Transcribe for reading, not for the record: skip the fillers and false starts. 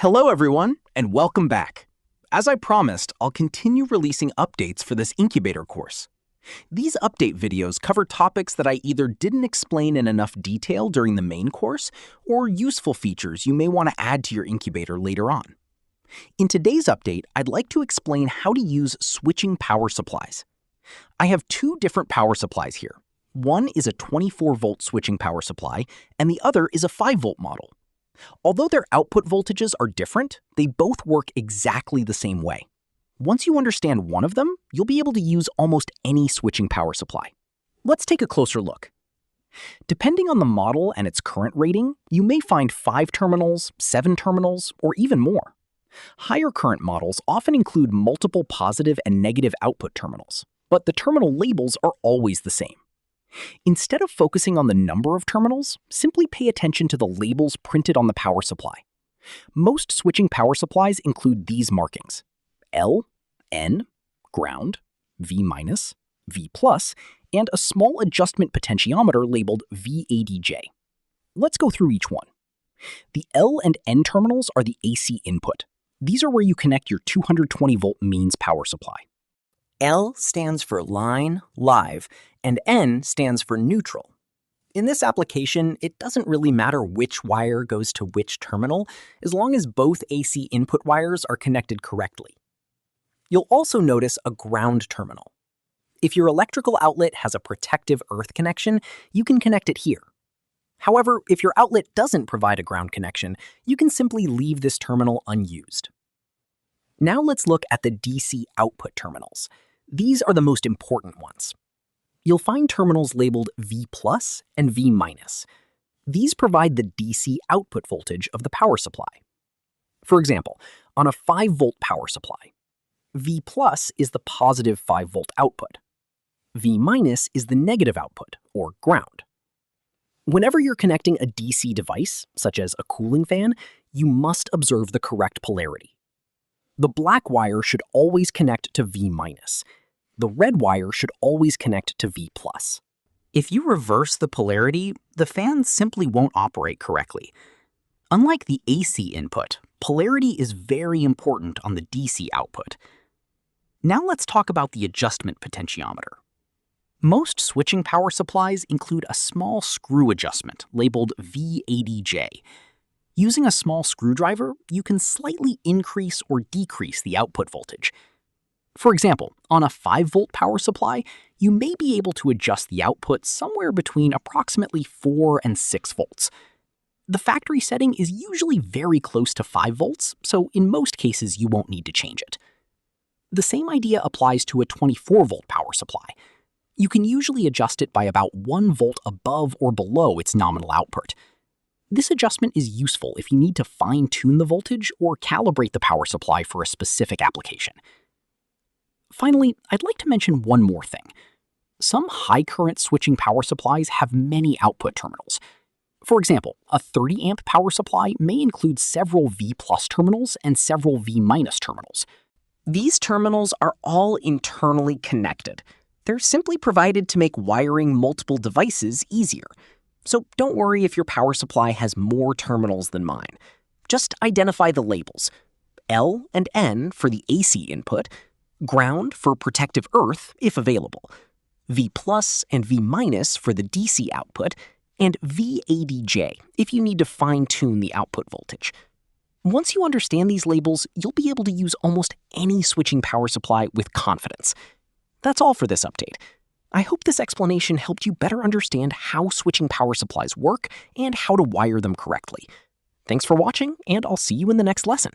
Hello everyone, and welcome back. As I promised, I'll continue releasing updates for this Incubator course. These update videos cover topics that I either didn't explain in enough detail during the main course, or useful features you may want to add to your Incubator later on. In today's update, I'd like to explain how to use switching power supplies. I have two different power supplies here. One is a 24-volt switching power supply, and the other is a 5-volt model. Although their output voltages are different, they both work exactly the same way. Once you understand one of them, you'll be able to use almost any switching power supply. Let's take a closer look. Depending on the model and its current rating, you may find 5 terminals, 7 terminals, or even more. Higher current models often include multiple positive and negative output terminals, but the terminal labels are always the same. Instead of focusing on the number of terminals, simply pay attention to the labels printed on the power supply. Most switching power supplies include these markings: L, N, ground, V-, V+, and a small adjustment potentiometer labeled VADJ. Let's go through each one. The L and N terminals are the AC input. These are where you connect your 220-volt mains power supply. L stands for line, live, and N stands for neutral. In this application, it doesn't really matter which wire goes to which terminal, as long as both AC input wires are connected correctly. You'll also notice a ground terminal. If your electrical outlet has a protective earth connection, you can connect it here. However, if your outlet doesn't provide a ground connection, you can simply leave this terminal unused. Now let's look at the DC output terminals. These are the most important ones. You'll find terminals labeled V+ and V-. These provide the DC output voltage of the power supply. For example, on a 5-volt power supply, V+ is the positive 5-volt output. V- is the negative output, or ground. Whenever you're connecting a DC device, such as a cooling fan, you must observe the correct polarity. The black wire should always connect to V-. The red wire should always connect to V+. If you reverse the polarity, the fan simply won't operate correctly. Unlike the AC input, polarity is very important on the DC output. Now let's talk about the adjustment potentiometer. Most switching power supplies include a small screw adjustment labeled VADJ. Using a small screwdriver, you can slightly increase or decrease the output voltage. For example, on a 5-volt power supply, you may be able to adjust the output somewhere between approximately 4 and 6 volts. The factory setting is usually very close to 5 volts, so in most cases you won't need to change it. The same idea applies to a 24-volt power supply. You can usually adjust it by about 1 volt above or below its nominal output. This adjustment is useful if you need to fine-tune the voltage or calibrate the power supply for a specific application. Finally, I'd like to mention one more thing. Some high-current switching power supplies have many output terminals. For example, a 30-amp power supply may include several V+ terminals and several V- terminals. These terminals are all internally connected. They're simply provided to make wiring multiple devices easier. So don't worry if your power supply has more terminals than mine. Just identify the labels: L and N for the AC input, ground for protective earth if available, V+ and V- for the DC output, and VADJ if you need to fine-tune the output voltage. Once you understand these labels, you'll be able to use almost any switching power supply with confidence. That's all for this update. I hope this explanation helped you better understand how switching power supplies work and how to wire them correctly. Thanks for watching, and I'll see you in the next lesson.